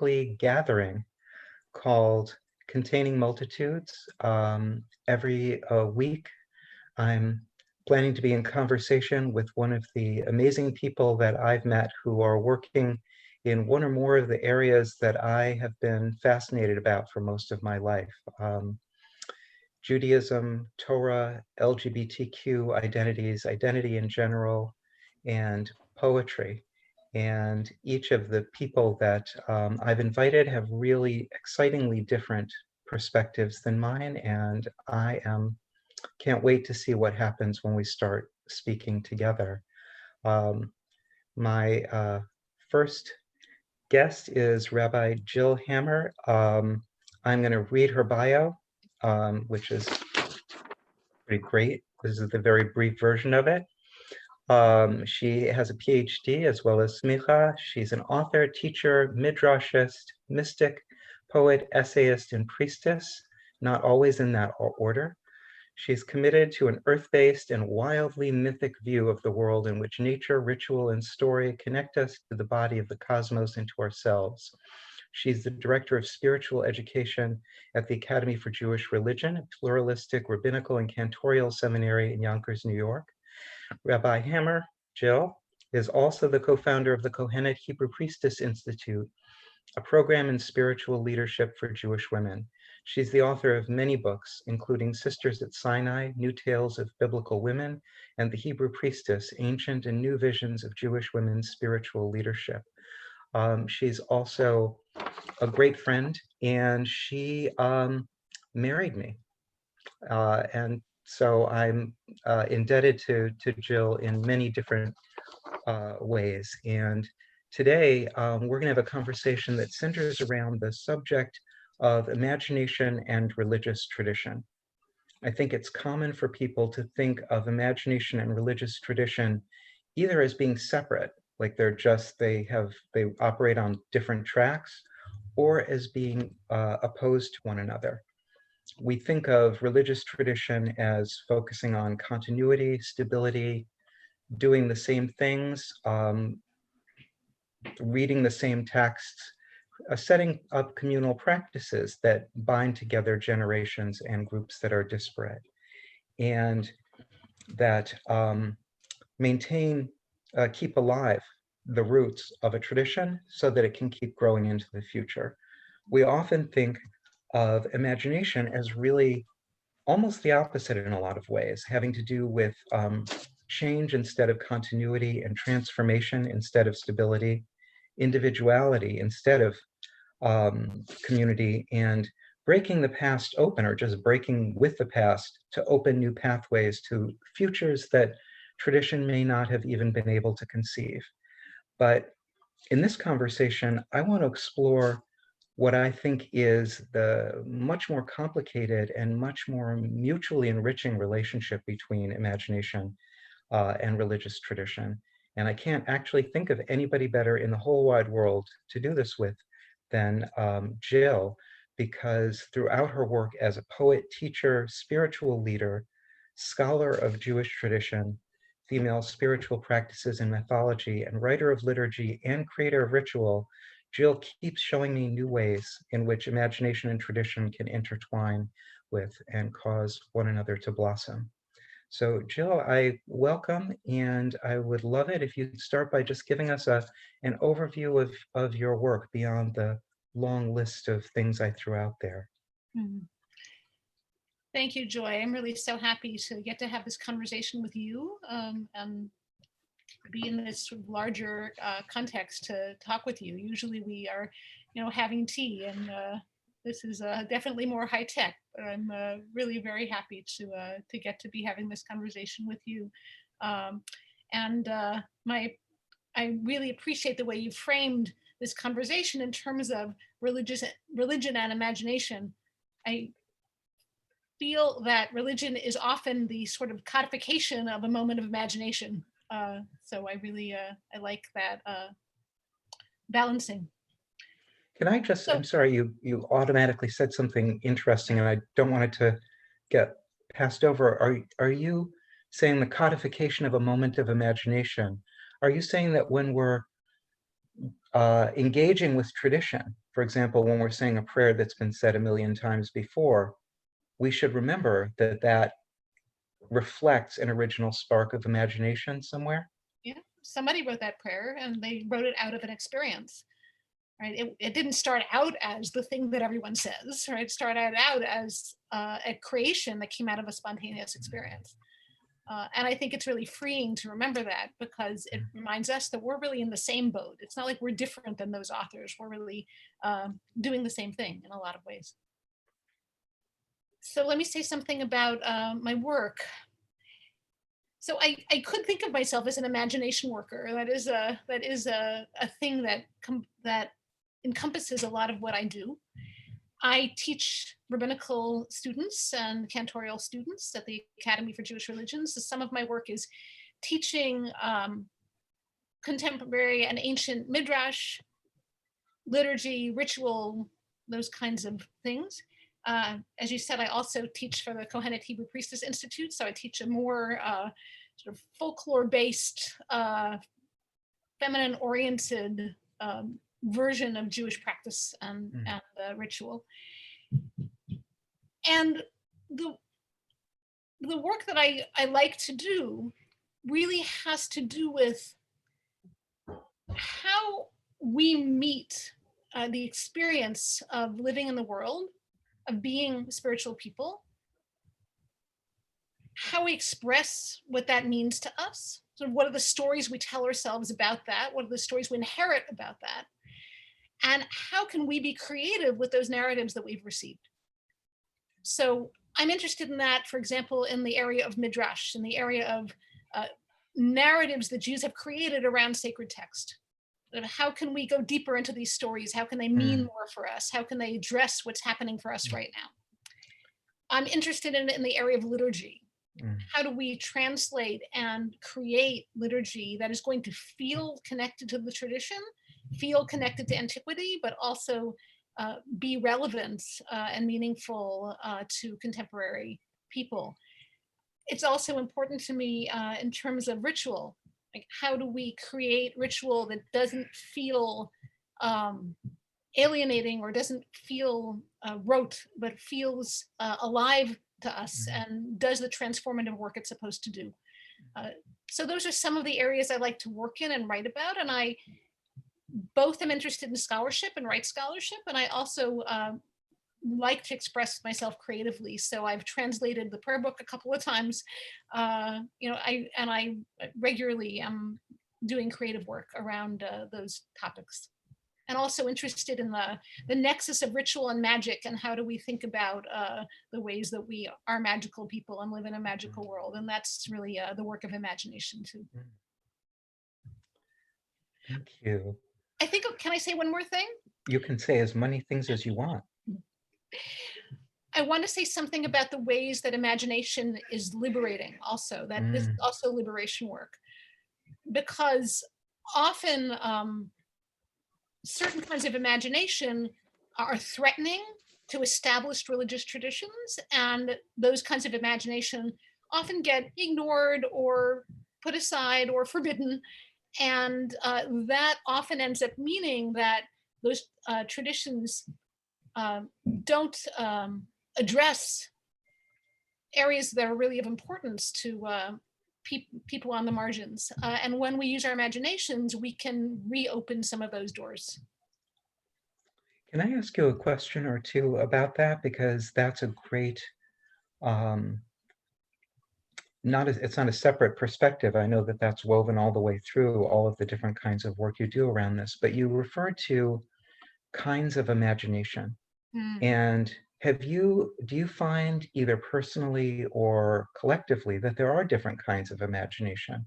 weekly gathering called Containing Multitudes. Every week, I'm planning to be in conversation with one of the amazing people that I've met who are working in one or more of the areas that I have been fascinated about for most of my life. Judaism, Torah, LGBTQ identities, identity in general, and poetry. And each of the people that I've invited have really excitingly different perspectives than mine, and I can't wait to see what happens when we start speaking together. My first guest is Rabbi Jill Hammer. I'm going to read her bio, which is pretty great. This is the very brief version of it. She has a PhD as well as smicha. She's an author, teacher, midrashist, mystic, poet, essayist, and priestess, not always in that order. She's committed to an earth-based and wildly mythic view of the world in which nature, ritual, and story connect us to the body of the cosmos and to ourselves. She's the director of spiritual education at the Academy for Jewish Religion, a pluralistic rabbinical and cantorial seminary in Yonkers, New York. Rabbi Hammer, Jill, is also the co-founder of the Kohenet Hebrew Priestess Institute, a program in spiritual leadership for Jewish women. She's the author of many books, including Sisters at Sinai, New Tales of Biblical Women, and The Hebrew Priestess, Ancient and New Visions of Jewish Women's Spiritual Leadership. She's also a great friend, and she married me. And so I'm indebted to Jill in many different ways. And today, we're going to have a conversation that centers around the subject of imagination and religious tradition. I think it's common for people to think of imagination and religious tradition either as being separate, like they operate on different tracks, or as being opposed to one another. We think of religious tradition as focusing on continuity, stability, doing the same things, reading the same texts, setting up communal practices that bind together generations and groups that are disparate, and that keep alive the roots of a tradition so that it can keep growing into the future. We often think of imagination as really almost the opposite in a lot of ways, having to do with change instead of continuity, and transformation instead of stability, individuality instead of community, and breaking the past open, or just breaking with the past to open new pathways to futures that tradition may not have even been able to conceive. But in this conversation, I want to explore what I think is the much more complicated and much more mutually enriching relationship between imagination and religious tradition. And I can't actually think of anybody better in the whole wide world to do this with than Jill, because throughout her work as a poet, teacher, spiritual leader, scholar of Jewish tradition, female spiritual practices and mythology, and writer of liturgy and creator of ritual, Jill keeps showing me new ways in which imagination and tradition can intertwine with and cause one another to blossom. So Jill, I welcome, and I would love it if you'd start by just giving us an overview of your work beyond the long list of things I threw out there. Mm-hmm. Thank you, Joy. I'm really so happy to get to have this conversation with you and be in this sort of larger context to talk with you. Usually we are, having tea, and this is definitely more high tech. But I'm really very happy to get to be having this conversation with you. I really appreciate the way you framed this conversation in terms of religion and imagination. I feel that religion is often the sort of codification of a moment of imagination. So I really, I like that balancing. Can I just, I'm sorry, you automatically said something interesting, and I don't want it to get passed over. Are you saying the codification of a moment of imagination? Are you saying that when we're engaging with tradition, For example, when we're saying a prayer that's been said a million times before, we should remember that that reflects an original spark of imagination somewhere. Yeah, somebody wrote that prayer and they wrote it out of an experience, right? It didn't start out as the thing that everyone says, right? It started out as a creation that came out of a spontaneous experience. And I think it's really freeing to remember that, because it reminds us that we're really in the same boat. It's not like we're different than those authors. We're really doing the same thing in a lot of ways. So let me say something about my work. So I could think of myself as an imagination worker. That is a thing that encompasses a lot of what I do. I teach rabbinical students and cantorial students at the Academy for Jewish Religions. So some of my work is teaching contemporary and ancient midrash, liturgy, ritual, those kinds of things. As you said, I also teach for the Kohenet Hebrew Priestess Institute. So I teach a more sort of folklore-based, feminine-oriented version of Jewish practice and ritual. And the work that I like to do really has to do with how we meet the experience of living in the world, of being spiritual people, how we express what that means to us. So what are the stories we tell ourselves about that? What are the stories we inherit about that? And how can we be creative with those narratives that we've received? So I'm interested in that, for example, in the area of midrash, in the area of narratives that Jews have created around sacred text. How can we go deeper into these stories? How can they mean more for us? How can they address what's happening for us right now? I'm interested in the area of liturgy. How do we translate and create liturgy that is going to feel connected to the tradition, feel connected to antiquity, but also be relevant and meaningful to contemporary people? It's also important to me in terms of ritual. Like, how do we create ritual that doesn't feel alienating or doesn't feel rote, but feels alive to us and does the transformative work it's supposed to do? So those are some of the areas I like to work in and write about. And I both am interested in scholarship and write scholarship, and I also like to express myself creatively. So I've translated the prayer book a couple of times. I regularly am doing creative work around those topics. And also interested in the nexus of ritual and magic, and how do we think about the ways that we are magical people and live in a magical world. And that's really the work of imagination too. Thank you. I think, can I say one more thing? You can say as many things as you want. I want to say something about the ways that imagination is liberating also, that this is also liberation work. Because often certain kinds of imagination are threatening to established religious traditions, and those kinds of imagination often get ignored or put aside or forbidden. And that often ends up meaning that those traditions don't address areas that are really of importance to people on the margins. And when we use our imaginations, we can reopen some of those doors. Can I ask you a question or two about that? Because that's a great, it's not a separate perspective. I know that that's woven all the way through all of the different kinds of work you do around this, but you refer to kinds of imagination. And do you find either personally or collectively that there are different kinds of imagination?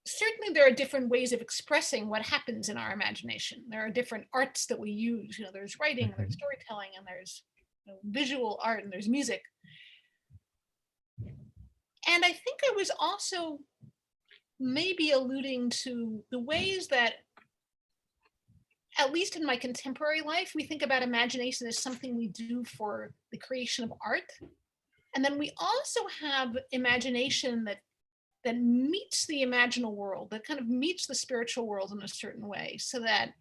Certainly there are different ways of expressing what happens in our imagination. There are different arts that we use. There's writing, there's storytelling, and there's visual art, and there's music. And I think I was also maybe alluding to the ways that, at least in my contemporary life, we think about imagination as something we do for the creation of art. And then we also have imagination that that meets the imaginal world, that kind of meets the spiritual world in a certain way, so that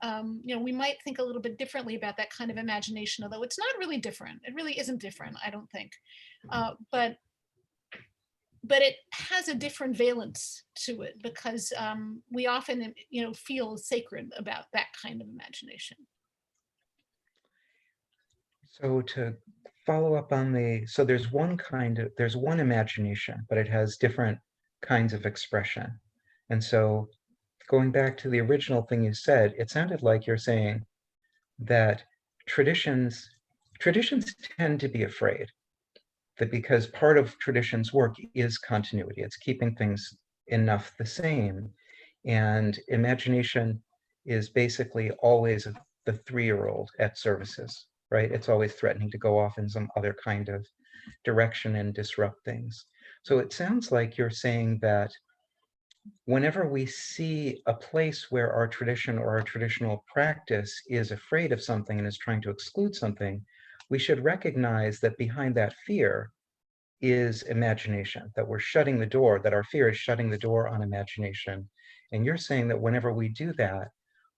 we might think a little bit differently about that kind of imagination, although it's not really different. It really isn't different, I don't think. But it has a different valence to it, because we often feel sacred about that kind of imagination. So to follow up on so there's one imagination, but it has different kinds of expression. And so going back to the original thing you said, it sounded like you're saying that traditions tend to be afraid that, because part of tradition's work is continuity, it's keeping things enough the same. And imagination is basically always the 3-year-old at services, right? It's always threatening to go off in some other kind of direction and disrupt things. So it sounds like you're saying that whenever we see a place where our tradition or our traditional practice is afraid of something and is trying to exclude something, we should recognize that behind that fear is imagination, that we're shutting the door, that our fear is shutting the door on imagination. And you're saying that whenever we do that,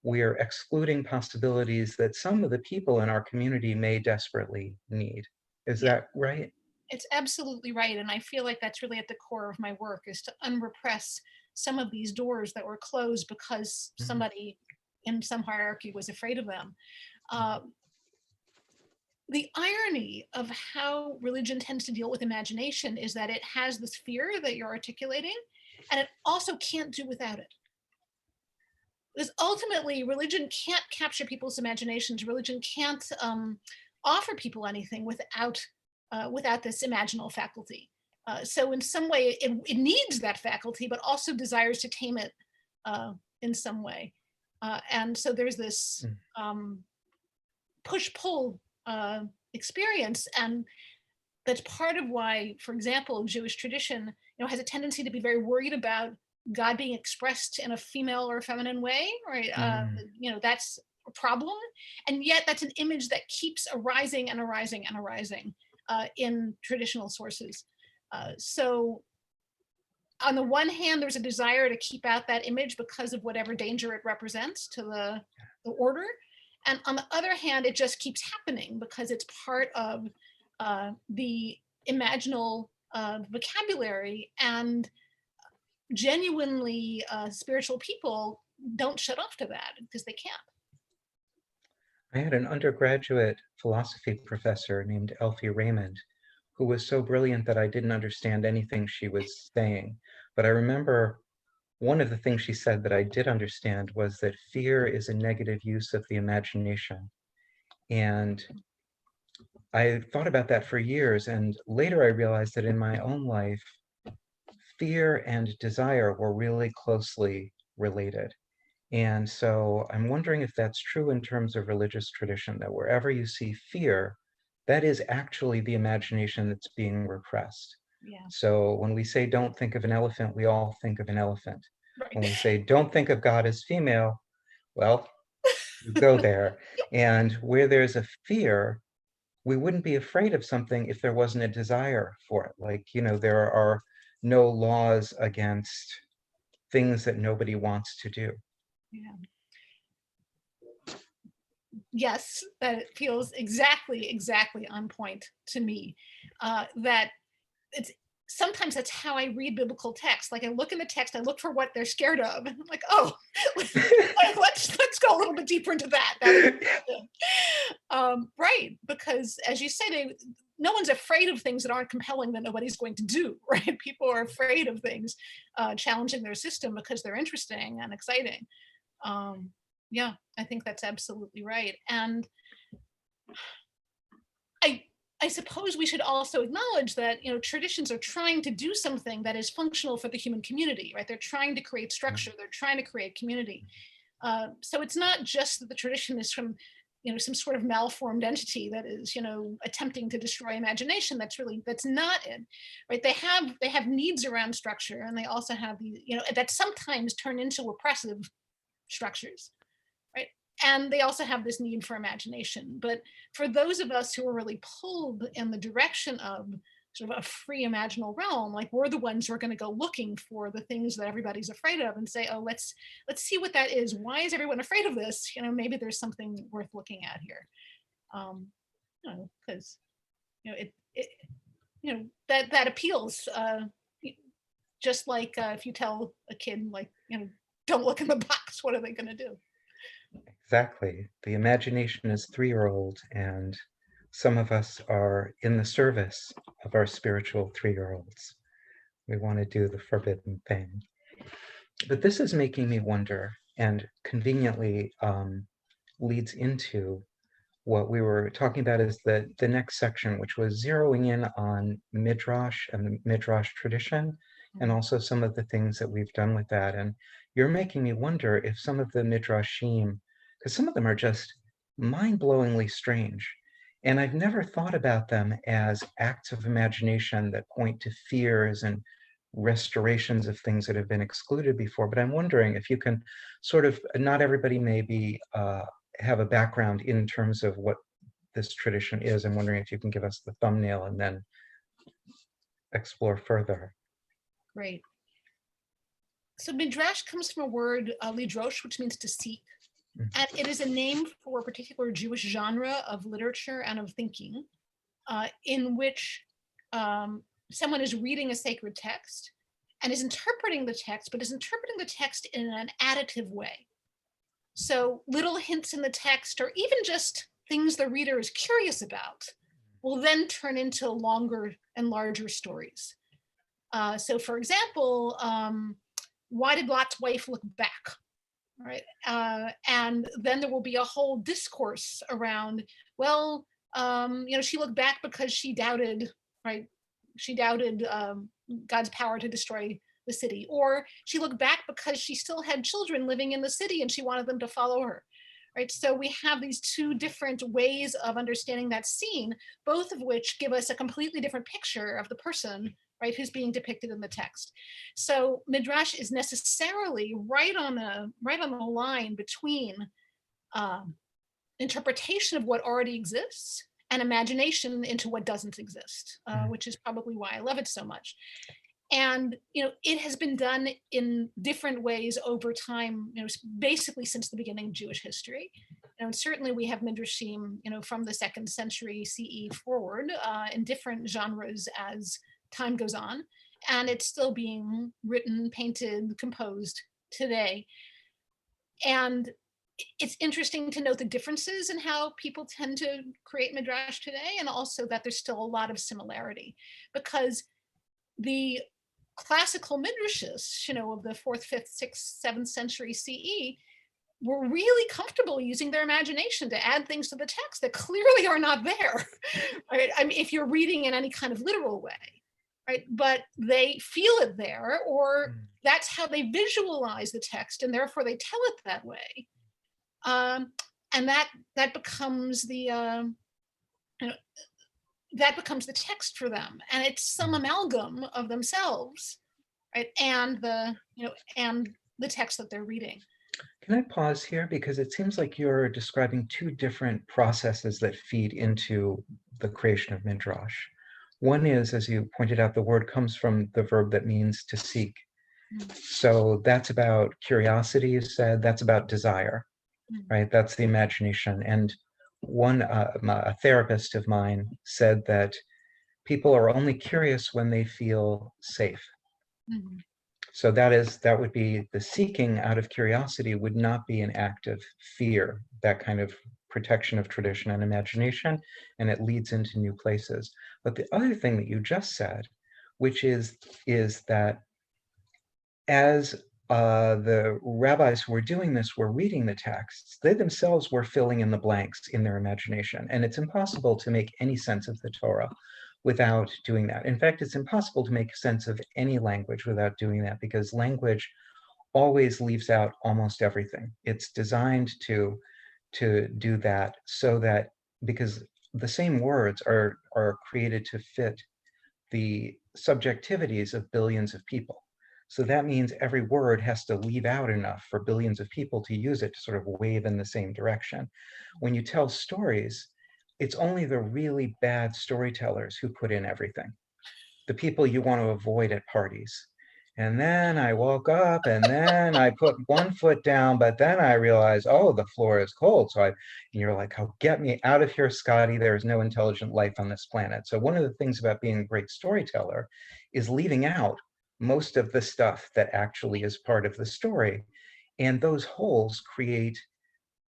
we're excluding possibilities that some of the people in our community may desperately need. Is Yeah, that right? it's absolutely right. And I feel like that's really at the core of my work, is to unrepress some of these doors that were closed because Mhm. somebody in some hierarchy was afraid of them. Uh, the irony of how religion tends to deal with imagination is that it has this fear that you're articulating, and it also can't do without it. Because ultimately, religion can't capture people's imaginations. Religion can't offer people anything without this imaginal faculty. So in some way, it needs that faculty, but also desires to tame it in some way. And so there's this Mm. push-pull experience, and that's part of why, for example, Jewish tradition, has a tendency to be very worried about God being expressed in a female or feminine way, right? Mm. That's a problem, and yet that's an image that keeps arising and arising and arising in traditional sources. So on the one hand, there's a desire to keep out that image because of whatever danger it represents to the order. And on the other hand, it just keeps happening because it's part of the imaginal vocabulary, and genuinely spiritual people don't shut off to that because they can't. I had an undergraduate philosophy professor named Elfie Raymond, who was so brilliant that I didn't understand anything she was saying. But I remember one of the things she said that I did understand was that fear is a negative use of the imagination. And I thought about that for years. And later I realized that in my own life, fear and desire were really closely related. And so I'm wondering if that's true in terms of religious tradition, that wherever you see fear, that is actually the imagination that's being repressed. Yeah, So when we say don't think of an elephant, we all think of an elephant. right. When we say don't think of God as female, well, you go there. And where there's a fear, we wouldn't be afraid of something if there wasn't a desire for it. Like, there are no laws against things that nobody wants to do. Yeah. Yes, that feels exactly on point to me. That it's sometimes that's how I read biblical text. Like I look in the text, I look for what they're scared of, and I'm like, oh, let's go a little bit deeper into that. That was interesting. Right, because as you say, no one's afraid of things that aren't compelling that nobody's going to do. Right, people are afraid of things challenging their system because they're interesting and exciting. Um, yeah, I think that's absolutely right. And I I suppose we should also acknowledge that traditions are trying to do something that is functional for the human community, right? They're trying to create structure. They're trying to create community. So it's not just that the tradition is from some sort of malformed entity that is attempting to destroy imagination. That's not it, right? They have needs around structure, and they also have these that sometimes turn into oppressive structures, right? And they also have this need for imagination. But for those of us who are really pulled in the direction of sort of a free imaginal realm, like we're the ones who are going to go looking for the things that everybody's afraid of and say, oh, let's see what that is. Why is everyone afraid of this? Maybe there's something worth looking at here. Because that appeals. Just like if you tell a kid, like, don't look in the box, what are they going to do? Exactly. The imagination is 3-year-old, and some of us are in the service of our spiritual 3-year-olds. We want to do the forbidden thing. But this is making me wonder, and conveniently leads into what we were talking about is the next section, which was zeroing in on Midrash and the Midrash tradition, and also some of the things that we've done with that. And you're making me wonder if some of the Midrashim, because some of them are just mind-blowingly strange, and I've never thought about them as acts of imagination that point to fears and restorations of things that have been excluded before. But I'm wondering if you can sort of, not everybody maybe have a background in terms of what this tradition is. I'm wondering if you can give us the thumbnail and then explore further. Great. So midrash comes from a word lidrosh, which means to seek. And it is a name for a particular Jewish genre of literature and of thinking, in which someone is reading a sacred text and is interpreting the text, but is interpreting the text in an additive way. So little hints in the text, or even just things the reader is curious about, will then turn into longer and larger stories. So for example, why did Lot's wife look back? Right. And then there will be a whole discourse around, well, she looked back because she doubted, right? She doubted God's power to destroy the city, or she looked back because she still had children living in the city and she wanted them to follow her. Right. So we have these two different ways of understanding that scene, both of which give us a completely different picture of the person, right, who's being depicted in the text. So midrash is necessarily right on the line between interpretation of what already exists and imagination into what doesn't exist, which is probably why I love it so much. And it has been done in different ways over time, basically since the beginning of Jewish history. And certainly we have midrashim, from the 2nd century CE forward, in different genres as time goes on, and it's still being written, painted, composed today. And it's interesting to note the differences in how people tend to create midrash today, and also that there's still a lot of similarity, because the classical midrashists, of the 4th, 5th, 6th, 7th century CE were really comfortable using their imagination to add things to the text that clearly are not there. Right? I mean, if you're reading in any kind of literal way, right? But they feel it there, or that's how they visualize the text, and therefore they tell it that way. And that becomes the that becomes the text for them, and it's some amalgam of themselves, right? And the text that they're reading. Can I pause here? Because it seems like you're describing two different processes that feed into the creation of midrash. One is, as you pointed out, the word comes from the verb that means to seek. So that's about curiosity, you said, that's about desire, right? That's the imagination. And a therapist of mine said that people are only curious when they feel safe. So that would be the seeking out of curiosity would not be an act of fear, that kind of protection of tradition and imagination, and it leads into new places. But the other thing that you just said, which is that as the rabbis who were doing this were reading the texts, they themselves were filling in the blanks in their imagination, and it's impossible to make any sense of the Torah without doing that. In fact, it's impossible to make sense of any language without doing that, because language always leaves out almost everything. It's designed to do that, so that, because the same words are created to fit the subjectivities of billions of people. So that means every word has to leave out enough for billions of people to use it to sort of wave in the same direction. When you tell stories, it's only the really bad storytellers who put in everything. the people you want to avoid at parties. And then I woke up and then I put one foot down, but then I realized, oh, the floor is cold. And you're like, oh, get me out of here, Scotty. There is no intelligent life on this planet. So one of the things about being a great storyteller is leaving out most of the stuff that actually is part of the story. And those holes create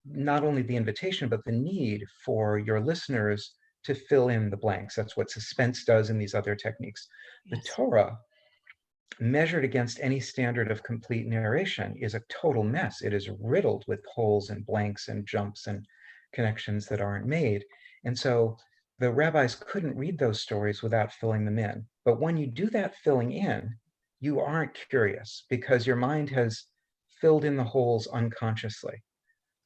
not only the invitation, but the need for your listeners to fill in the blanks. That's what suspense does in these other techniques. The Torah, measured against any standard of complete narration, is a total mess. It is riddled with holes and blanks and jumps and connections that aren't made. And so the rabbis couldn't read those stories without filling them in. But when you do that filling in, you aren't curious because your mind has filled in the holes unconsciously.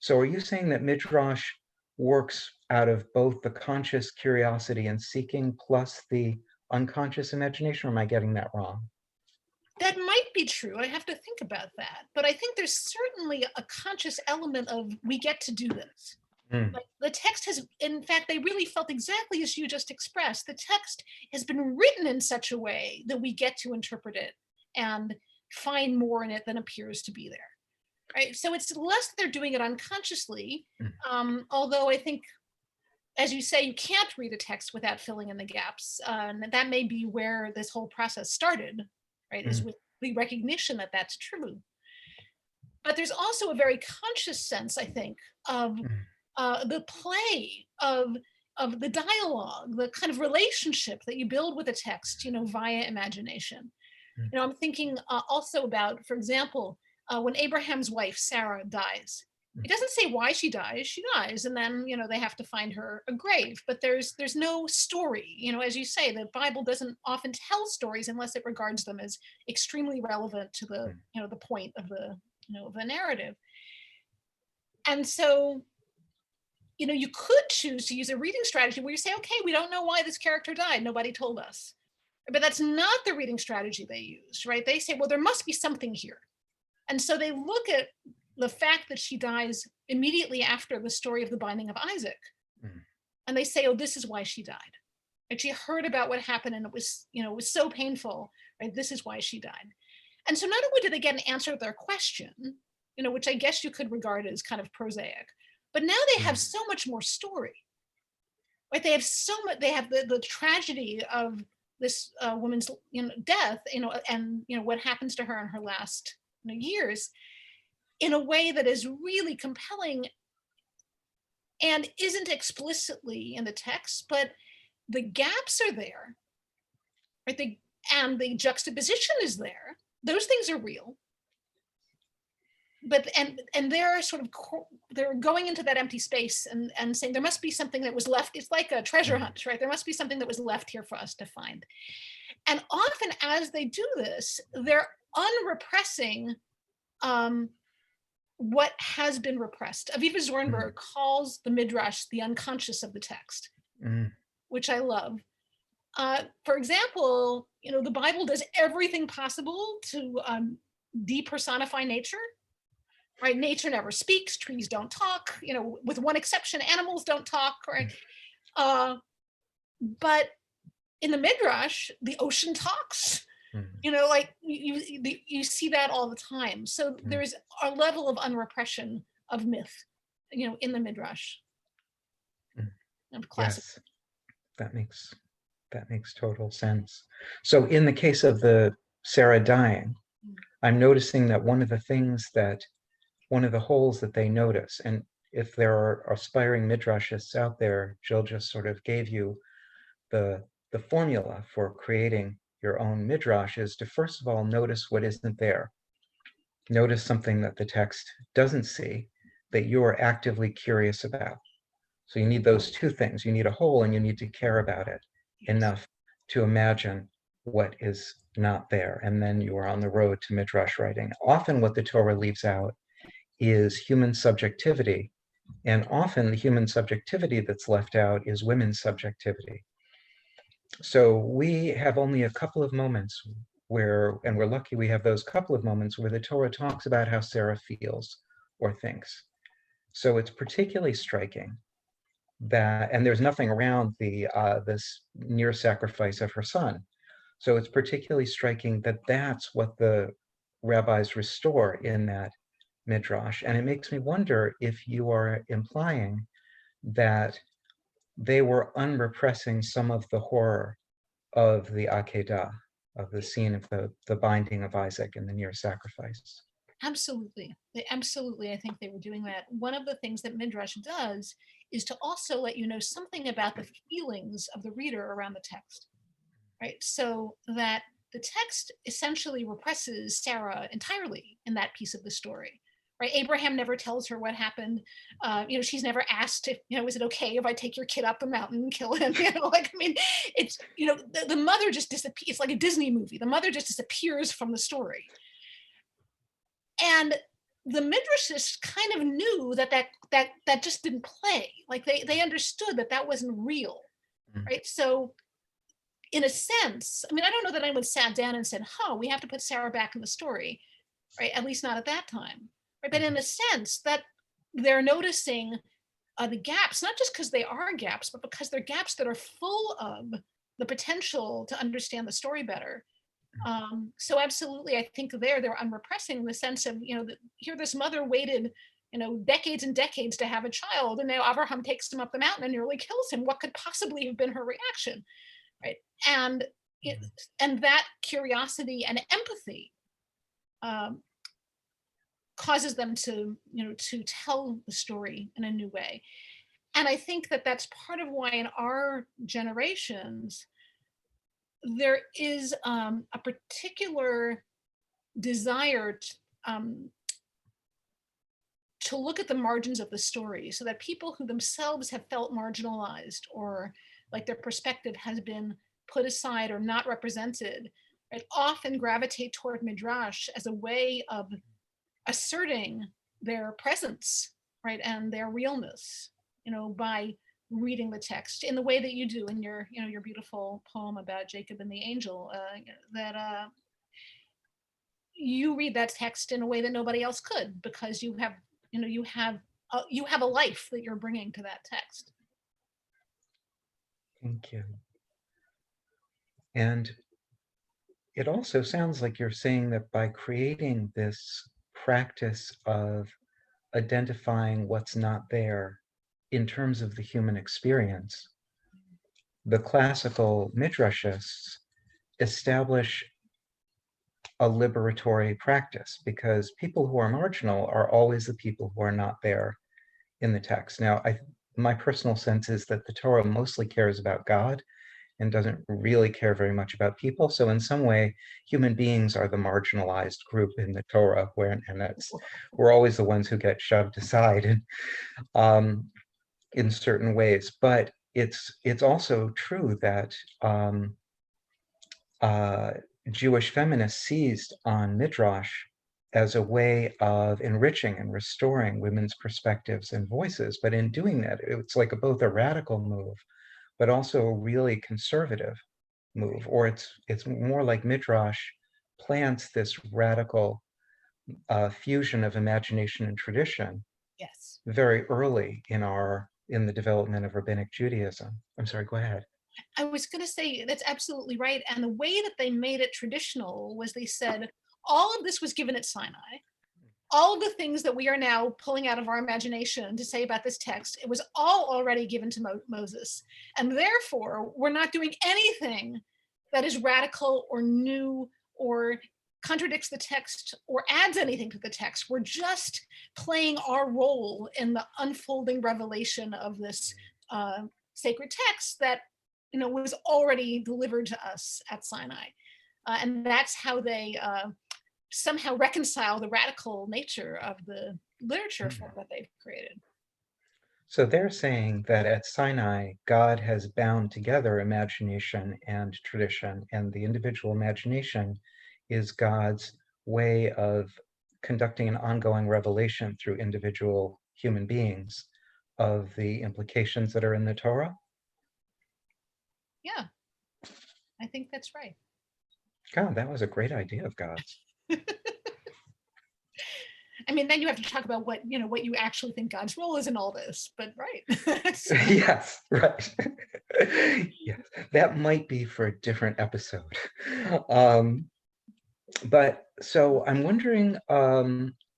So are you saying that Midrash works out of both the conscious curiosity and seeking plus the unconscious imagination, or am I getting that wrong? That might be true. I have to think about that. But I think there's certainly a conscious element of we get to do this. Like the text has, in fact, they really felt exactly as you just expressed. The text has been written in such a way that we get to interpret it and find more in it than appears to be there. Right. So it's less that they're doing it unconsciously, although I think, as you say, you can't read a text without filling in the gaps. And that may be where this whole process started, right, is with the recognition that that's true. But there's also a very conscious sense, I think, of the play of the dialogue, the kind of relationship that you build with a text, via imagination. I'm thinking also about, for example, when Abraham's wife, Sarah, dies. It doesn't say why she dies, and then, they have to find her a grave, but there's no story. As you say, the Bible doesn't often tell stories unless it regards them as extremely relevant to the, the point of the, of the narrative. And so, you could choose to use a reading strategy where you say, okay, we don't know why this character died. Nobody told us. But that's not the reading strategy they used, right? They say, well, there must be something here. And so they look at the fact that she dies immediately after the story of the binding of Isaac. And they say, oh, this is why she died. And she heard about what happened and it was so painful, right? This is why she died. And so not only do they get an answer to their question, which I guess you could regard as kind of prosaic, but now they have so much more story, right? They have so much, they have the tragedy of this woman's death, and what happens to her in her last years, in a way that is really compelling and isn't explicitly in the text, but the gaps are there, right? And the juxtaposition is there. Those things are real. But and they're sort of they're going into that empty space and saying there must be something that was left. It's like a treasure hunt, right? There must be something that was left here for us to find. And often as they do this, they're unrepressing what has been repressed. Aviva Zornberg calls the Midrash the unconscious of the text, which I love. For example, the Bible does everything possible to depersonify nature. Right, nature never speaks. Trees don't talk. With one exception, animals don't talk. Right, but in the Midrash, the ocean talks. Like you see that all the time. So there is a level of unrepression of myth, in the Midrash. Of classic. Yes, that makes total sense. So in the case of the Sarah dying, I'm noticing that one of the holes that they notice, and if there are aspiring midrashists out there, Jill just sort of gave you the formula for creating your own midrash, is to first of all notice what isn't there. Notice something that the text doesn't see that you are actively curious about. So you need those two things. You need a hole and you need to care about it enough to imagine what is not there. And then you are on the road to midrash writing. Often what the Torah leaves out is human subjectivity. And often the human subjectivity that's left out is women's subjectivity. So we have only a couple of moments and we're lucky we have those couple of moments where the Torah talks about how Sarah feels or thinks. So it's particularly striking that, and there's nothing around this near sacrifice of her son. So it's particularly striking that that's what the rabbis restore in that midrash. And it makes me wonder if you are implying that they were unrepressing some of the horror of the Akedah, of the scene of the binding of Isaac and the near sacrifice. Absolutely. Absolutely, I think they were doing that. One of the things that Midrash does is to also let you know something about the feelings of the reader around the text, right? So that the text essentially represses Sarah entirely in that piece of the story, right? Abraham never tells her what happened. She's never asked if, is it okay if I take your kid up the mountain and kill him? It's, the mother just disappears. It's like a Disney movie. The mother just disappears from the story. And the midrashists kind of knew that just didn't play. Like they understood that wasn't real, right? So in a sense, I don't know that anyone sat down and said, we have to put Sarah back in the story, right? At least not at that time, right? But in a sense that they're noticing the gaps, not just because they are gaps, but because they're gaps that are full of the potential to understand the story better. So absolutely, I think they're unrepressing in the sense of, here this mother waited, decades and decades to have a child, and now Abraham takes him up the mountain and nearly kills him. What could possibly have been her reaction, right? And and that curiosity and empathy causes them to, to tell the story in a new way. And I think that that's part of why in our generations there is a particular desire to look at the margins of the story, so that people who themselves have felt marginalized or like their perspective has been put aside or not represented, right, often gravitate toward midrash as a way of asserting their presence, right, and their realness, by reading the text in the way that you do in your, your beautiful poem about Jacob and the angel, that you read that text in a way that nobody else could, because you have, you have a life that you're bringing to that text. Thank you. And it also sounds like you're saying that by creating this practice of identifying what's not there in terms of the human experience, the classical midrashists establish a liberatory practice, because people who are marginal are always the people who are not there in the text. Now, my personal sense is that the Torah mostly cares about God and doesn't really care very much about people. So in some way, human beings are the marginalized group in the Torah, we're always the ones who get shoved aside in certain ways. But it's also true that Jewish feminists seized on midrash as a way of enriching and restoring women's perspectives and voices. But in doing that, it's like both a radical move, but also a really conservative move. Or it's more like midrash plants this radical fusion of imagination and tradition Yes. very early in the development of rabbinic Judaism. I'm sorry, go ahead. I was going to say that's absolutely right. And the way that they made it traditional was they said all of this was given at Sinai. All of the things that we are now pulling out of our imagination to say about this text, it was all already given to Moses. And therefore, we're not doing anything that is radical or new or contradicts the text or adds anything to the text. We're just playing our role in the unfolding revelation of this sacred text that was already delivered to us at Sinai. And that's how they somehow reconcile the radical nature of the literature form that they've created. So they're saying that at Sinai, God has bound together imagination and tradition, and the individual imagination is God's way of conducting an ongoing revelation through individual human beings of the implications that are in the Torah. Yeah, I think that's right. God, that was a great idea of God's. I mean, then you have to talk about what, what you actually think God's role is in all this, but right. So, Yes, right. Yes, that might be for a different episode. But so I'm wondering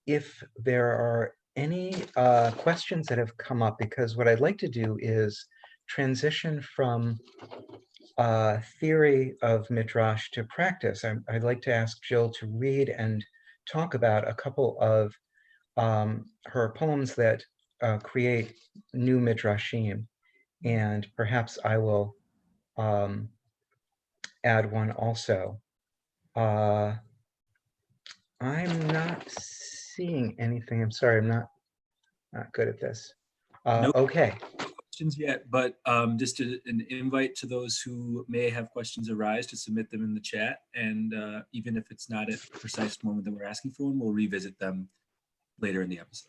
if there are any questions that have come up, because what I'd like to do is transition from theory of Midrash to practice. I'd like to ask Jill to read and talk about a couple of her poems that create new Midrashim, and perhaps I will add one also. I'm not seeing anything. I'm sorry, I'm not good at this. No Okay. questions yet, but just an invite to those who may have questions arise to submit them in the chat. And even if it's not at the precise moment that we're asking for one, we'll revisit them later in the episode.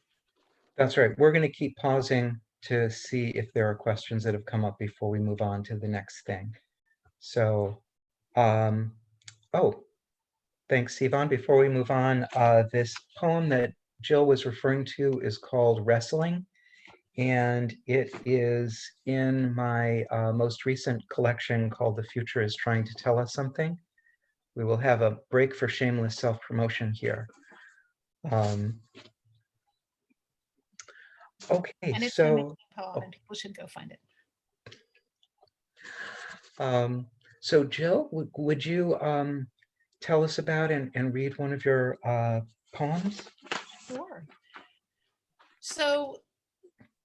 That's right. We're going to keep pausing to see if there are questions that have come up before we move on to the next thing. So, oh, thanks, Sivan. Before we move on, this poem that Jill was referring to is called Wrestling, and it is in my most recent collection called The Future is Trying to Tell Us Something. We will have a break for shameless self-promotion here. Okay, and it's an so amazing poem, and people should go find it. so Jill, would you tell us about and read one of your poems? Sure. So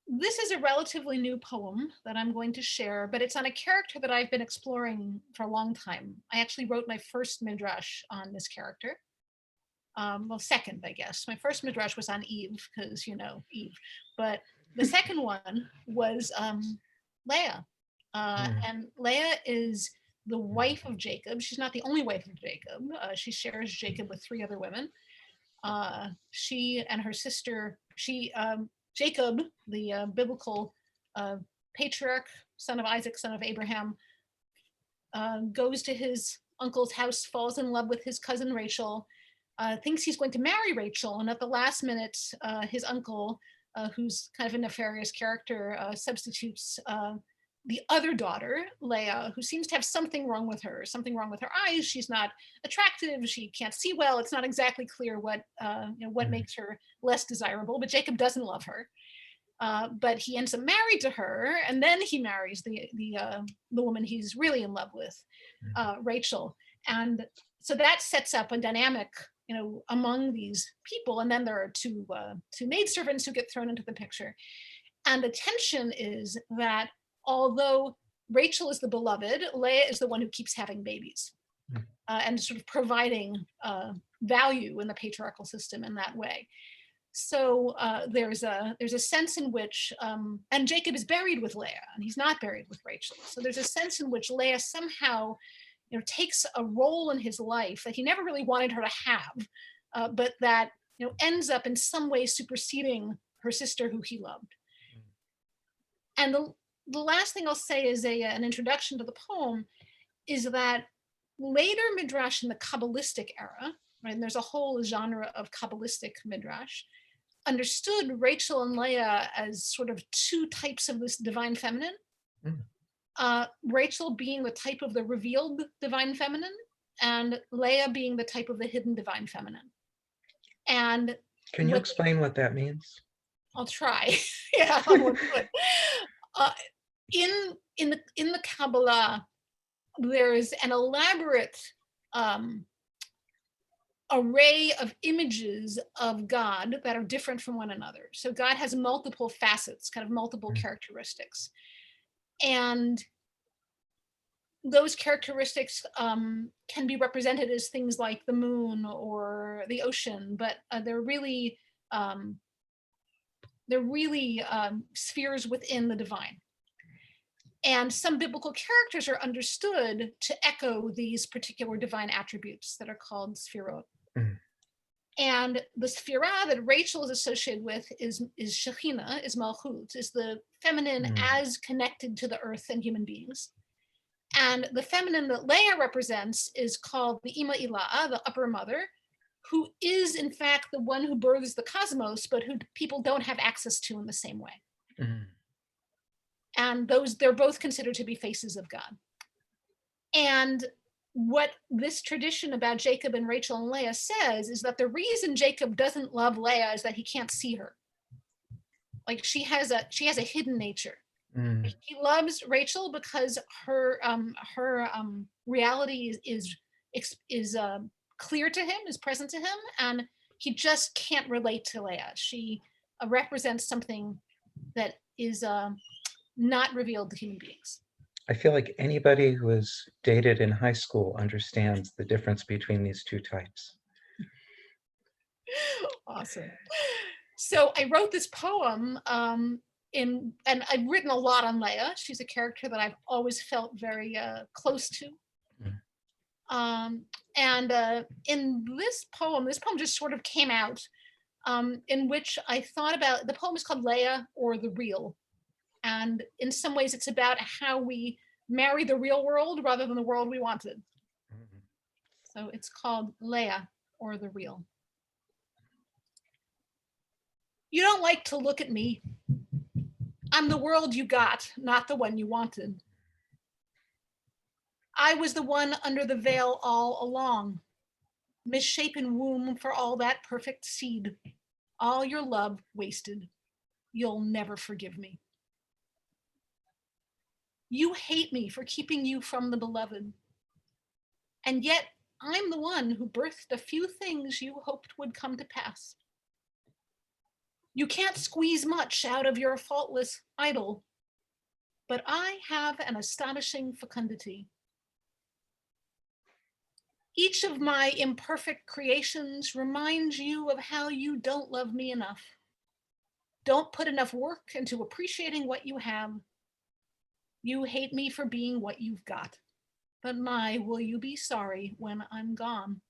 this is a relatively new poem that I'm going to share, but it's on a character that I've been exploring for a long time. I actually wrote my first midrash on this character. Well, second, I guess. My first midrash was on Eve, because, Eve. But the second one was Leah. And Leah is the wife of Jacob. She's not the only wife of Jacob. She shares Jacob with 3 other women. She and her sister, Jacob, the biblical patriarch, son of Isaac, son of Abraham, goes to his uncle's house, falls in love with his cousin Rachel, thinks he's going to marry Rachel, and at the last minute, his uncle, who's kind of a nefarious character, substitutes the other daughter, Leah, who seems to have something wrong with her eyes. She's not attractive. She can't see well. It's not exactly clear what makes her less desirable, but Jacob doesn't love her. But he ends up married to her, and then he marries the woman he's really in love with, Rachel. And so that sets up a dynamic, among these people. And then there are two maidservants who get thrown into the picture. And the tension is that although Rachel is the beloved, Leah is the one who keeps having babies, and sort of providing value in the patriarchal system in that way. So there's a sense in which, and Jacob is buried with Leah, and he's not buried with Rachel. So there's a sense in which Leah somehow, takes a role in his life that he never really wanted her to have, but that ends up in some way superseding her sister, who he loved. And the last thing I'll say is an introduction to the poem is that later midrash in the Kabbalistic era, right, and there's a whole genre of Kabbalistic midrash, understood Rachel and Leah as sort of 2 types of this divine feminine. Rachel being the type of the revealed divine feminine, and Leah being the type of the hidden divine feminine. And can you explain what that means? I'll try. Yeah, I'll work with it. In the Kabbalah, there is an elaborate array of images of God that are different from one another. So God has multiple facets, kind of multiple characteristics. And those characteristics can be represented as things like the moon or the ocean, but they're really spheres within the divine. And some biblical characters are understood to echo these particular divine attributes that are called sphirot. And the sphira that Rachel is associated with is Shekhinah, is Malchut, is the feminine as connected to the earth and human beings. And the feminine that Leah represents is called the Ima Ilah, the upper mother, who is in fact the one who births the cosmos, but who people don't have access to in the same way. Mm. And they're both considered to be faces of God. And what this tradition about Jacob and Rachel and Leah says is that the reason Jacob doesn't love Leah is that he can't see her. Like she has a hidden nature. Mm. He loves Rachel because her reality is clear to him, is present to him, and he just can't relate to Leah. She represents something that is not revealed to human beings. I feel like anybody who was dated in high school understands the difference between these two types. Awesome. So I wrote this poem and I've written a lot on Leah. She's a character that I've always felt very close to. In this poem just sort of came out in which I thought about, the poem is called Leah or the Real. And in some ways it's about how we marry the real world rather than the world we wanted. So it's called Leah or the Real. You don't like to look at me. I'm the world you got, not the one you wanted. I was the one under the veil all along. Misshapen womb for all that perfect seed. All your love wasted. You'll never forgive me. You hate me for keeping you from the beloved. And yet I'm the one who birthed a few things you hoped would come to pass. You can't squeeze much out of your faultless idol, but I have an astonishing fecundity. Each of my imperfect creations reminds you of how you don't love me enough. Don't put enough work into appreciating what you have. You hate me for being what you've got, but my, will you be sorry when I'm gone?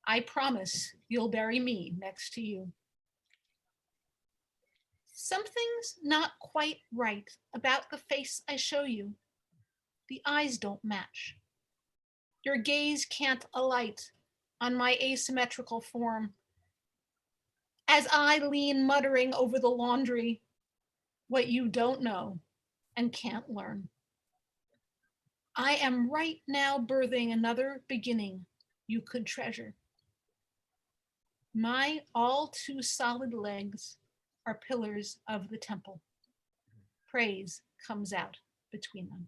I promise you'll bury me next to you. Something's not quite right about the face I show you. The eyes don't match. Your gaze can't alight on my asymmetrical form. As I lean muttering over the laundry, what you don't know and can't learn. I am right now birthing another beginning you could treasure. My all too solid legs are pillars of the temple. Praise comes out between them.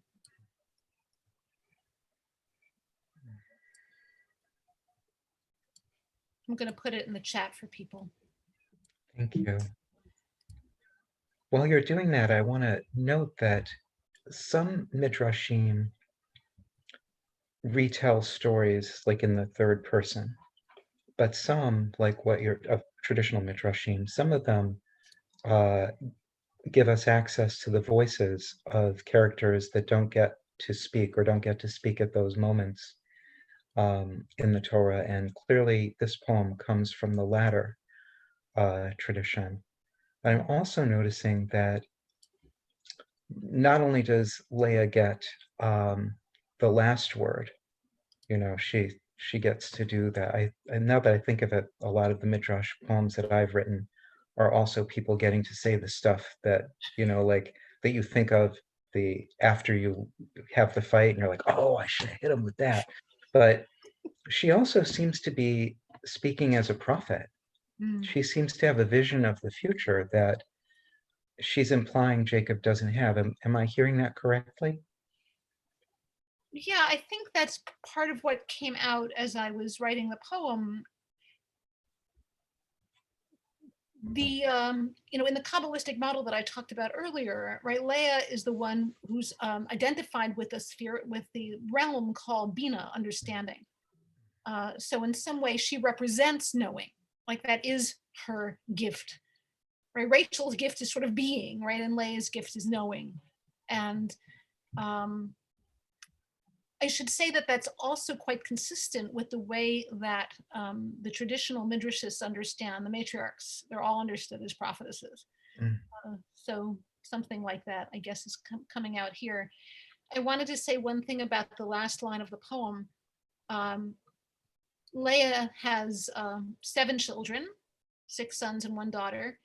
I'm going to put it in the chat for people. Thank you. While you're doing that, I want to note that some midrashim retell stories like in the third person, but some, like what you're of traditional midrashim, some of them give us access to the voices of characters that don't get to speak or don't get to speak at those moments in the Torah. And clearly this poem comes from the latter tradition. I'm also noticing that not only does Leah get the last word, you know, she gets to do that. And now that I think of it, a lot of the midrash poems that I've written are also people getting to say the stuff that, you know, like that you think of the after you have the fight and you're like, oh, I should have hit him with that. But she also seems to be speaking as a prophet. She seems to have a vision of the future that she's implying Jacob doesn't have. Am I hearing that correctly? Yeah, I think that's part of what came out as I was writing the poem. The in the Kabbalistic model that I talked about earlier, right? Leah is the one who's identified with the sphere, with the realm called Bina, understanding. So in some way, she represents knowing, like that is her gift, right? Rachel's gift is sort of being, right? And Leah's gift is knowing. And I should say that that's also quite consistent with the way that the traditional midrashists understand the matriarchs. They're all understood as prophetesses. So something like that, I guess, is coming out here. I wanted to say one thing about the last line of the poem. Leah has 7 children, 6 sons and 1 daughter.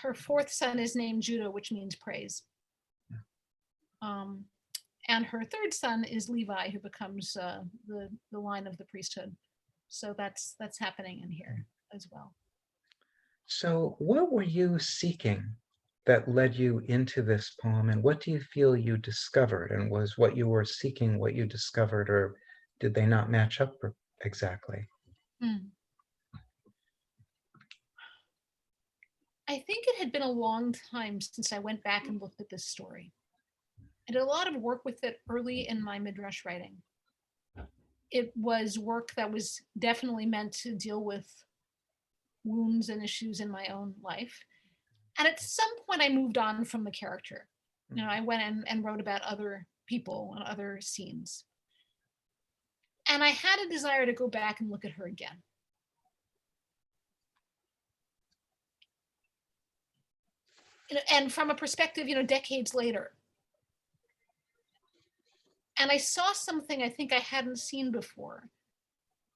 Her 4th son is named Judah, which means praise. And her 3rd son is Levi, who becomes the line of the priesthood. So that's happening in here as well. So what were you seeking that led you into this poem, and what do you feel you discovered? And was what you were seeking what you discovered, or did they not match up exactly? I think it had been a long time since I went back and looked at this story. I did a lot of work with it early in my midrash writing. It was work that was definitely meant to deal with wounds and issues in my own life. And at some point I moved on from the character. You know, I went and wrote about other people and other scenes. And I had a desire to go back and look at her again. And from a perspective, decades later. And I saw something I think I hadn't seen before,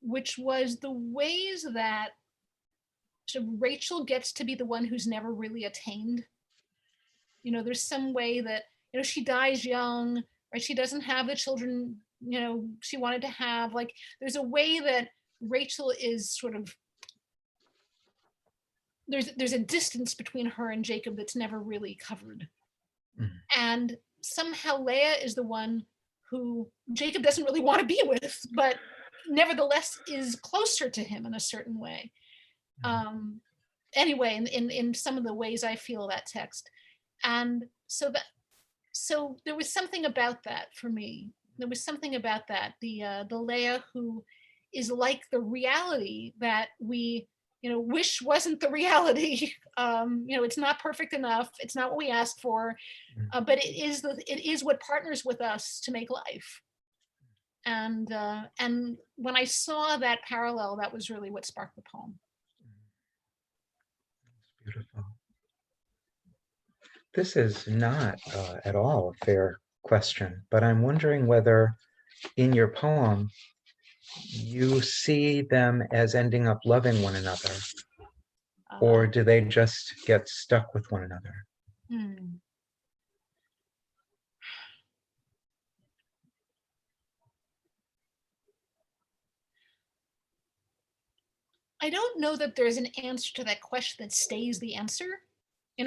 which was the ways that Rachel gets to be the one who's never really attained. There's some way that, she dies young, right? She doesn't have the children, she wanted to have. Like, there's a way that Rachel is sort of, there's a distance between her and Jacob that's never really covered. And somehow Leah is the one who Jacob doesn't really want to be with, but nevertheless is closer to him in a certain way. Anyway, in some of the ways I feel that text. And so there was something about that for me. There was something about that, the Leah who is like the reality that we wish wasn't the reality. It's not perfect enough. It's not what we asked for, but it is what partners with us to make life. And when I saw that parallel, that was really what sparked the poem. Beautiful. This is not at all a fair question, but I'm wondering whether in your poem you see them as ending up loving one another, or do they just get stuck with one another? I don't know that there's an answer to that question that stays the answer.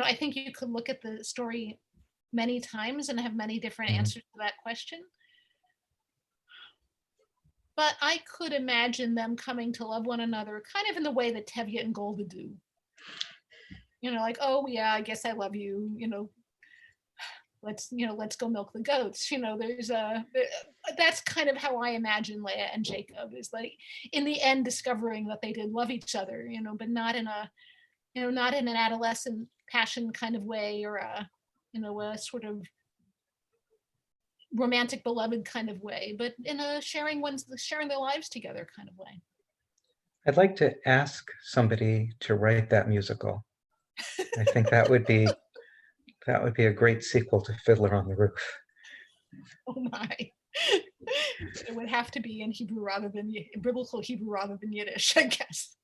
I think you could look at the story many times and have many different answers to that question. But I could imagine them coming to love one another kind of in the way that Tevye and Golda do. Like, oh yeah, I guess I love you, let's go milk the goats. That's kind of how I imagine Leah and Jacob, is like in the end discovering that they did love each other, but not in an adolescent passion kind of way, or a sort of romantic beloved kind of way, but in a sharing their lives together kind of way. I'd like to ask somebody to write that musical. I think that would be a great sequel to Fiddler on the Roof. Oh my. It would have to be in Hebrew biblical Hebrew rather than Yiddish, I guess.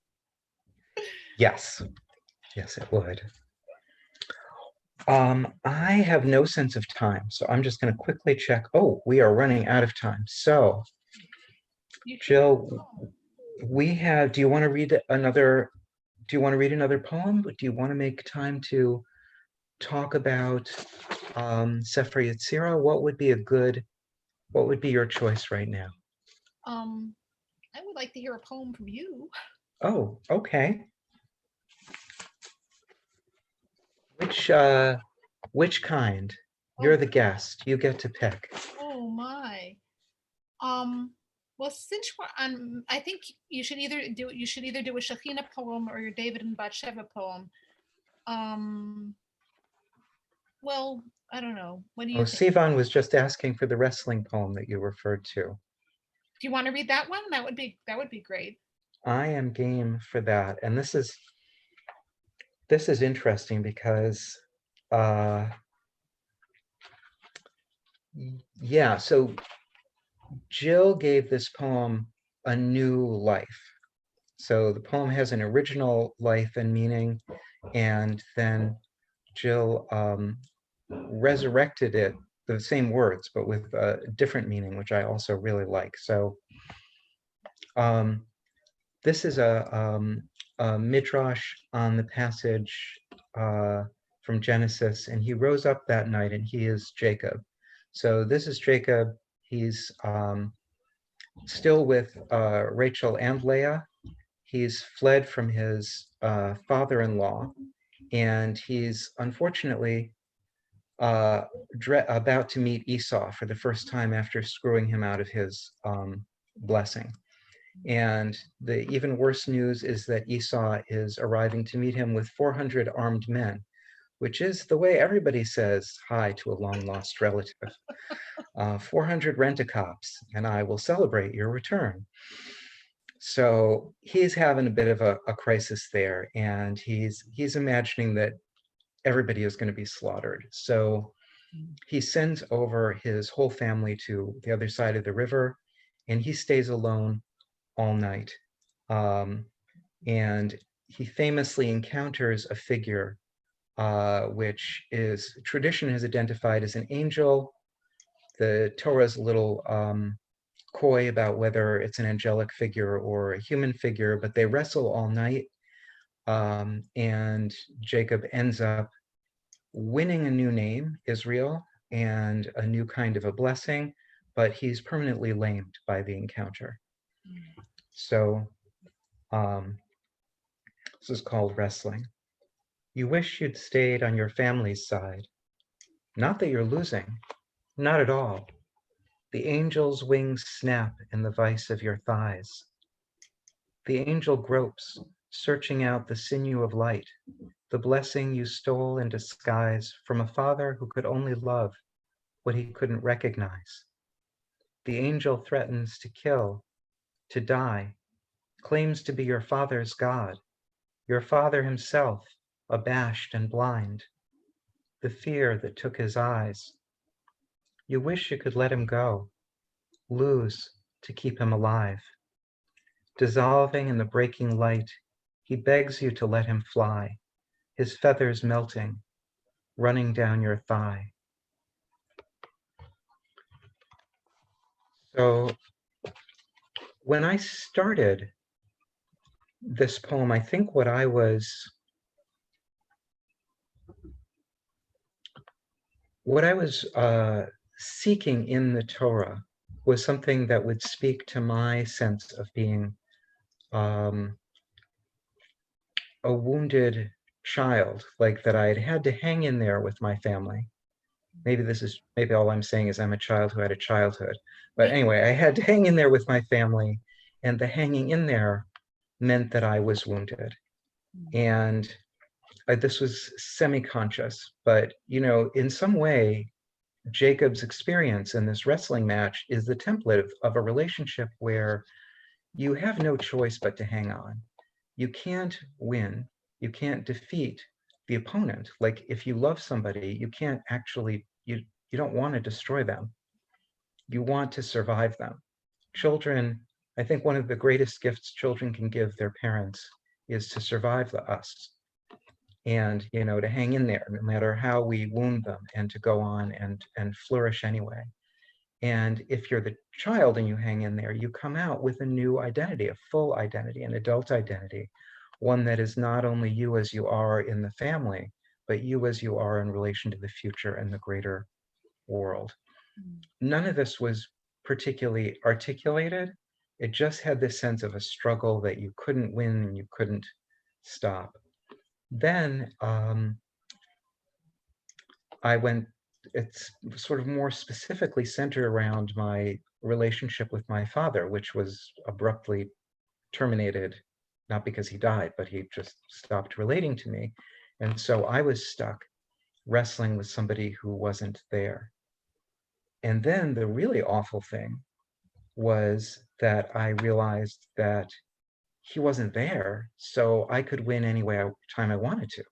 Yes, it would. I have no sense of time, so I'm just going to quickly check. Oh, we are running out of time. So, Jill, do you want to read another poem? Do you want to make time to talk about Sefer Yetzirah? What would be your choice right now? I would like to hear a poem from you. Oh, okay. Which kind? You're the guest. You get to pick. Oh my. Well, since we're on, I think you should either do a Shekhinah poem or your David and Bathsheba poem. Well, I don't know. What do you think? Sivan was just asking for the wrestling poem that you referred to. Do you want to read that one? That would be great. I am game for that. And this is interesting because yeah, so Jill gave this poem a new life. So the poem has an original life and meaning, and then Jill resurrected it, the same words, but with a different meaning, which I also really like. So this is a midrash on the passage from Genesis, and he rose up that night, and he is Jacob. So this is Jacob. He's still with Rachel and Leah. He's fled from his father-in-law, and he's unfortunately about to meet Esau for the first time after screwing him out of his blessing. And the even worse news is that Esau is arriving to meet him with 400 armed men, which is the way everybody says hi to a long-lost relative. 400 rent-a-cops, and I will celebrate your return. So he's having a bit of a crisis there, and he's imagining that everybody is going to be slaughtered. So he sends over his whole family to the other side of the river, and he stays alone all night. And he famously encounters a figure which is tradition has identified as an angel. The Torah's a little coy about whether it's an angelic figure or a human figure, but they wrestle all night. And Jacob ends up winning a new name, Israel, and a new kind of a blessing, but he's permanently lamed by the encounter. So this is called wrestling. You wish you'd stayed on your family's side. Not that you're losing, not at all. The angel's wings snap in the vice of your thighs. The angel gropes, searching out the sinew of light, the blessing you stole in disguise from a father who could only love what he couldn't recognize. The angel threatens to kill, to die, claims to be your father's God, your father himself, abashed and blind, the fear that took his eyes. You wish you could let him go, lose to keep him alive. Dissolving in the breaking light, he begs you to let him fly, his feathers melting, running down your thigh. So when I started this poem, I think what I was seeking in the Torah was something that would speak to my sense of being a wounded child, like that I had to hang in there with my family. Maybe all I'm saying is I'm a child who had a childhood. But anyway, I had to hang in there with my family, and the hanging in there meant that I was wounded. And this was semi-conscious, but in some way, Jacob's experience in this wrestling match is the template of a relationship where you have no choice but to hang on. You can't win, you can't defeat the opponent. Like if you love somebody, you can't actually, you don't want to destroy them. You want to survive them. Children, I think one of the greatest gifts children can give their parents is to survive us. And to hang in there no matter how we wound them, and to go on and flourish anyway. And if you're the child and you hang in there, you come out with a new identity, a full identity, an adult identity, one that is not only you as you are in the family, but you as you are in relation to the future and the greater world. None of this was particularly articulated. It just had this sense of a struggle that you couldn't win and you couldn't stop. Then it's sort of more specifically centered around my relationship with my father, which was abruptly terminated, not because he died, but he just stopped relating to me. And so I was stuck wrestling with somebody who wasn't there. And then the really awful thing was that I realized that he wasn't there, so I could win any time I wanted to.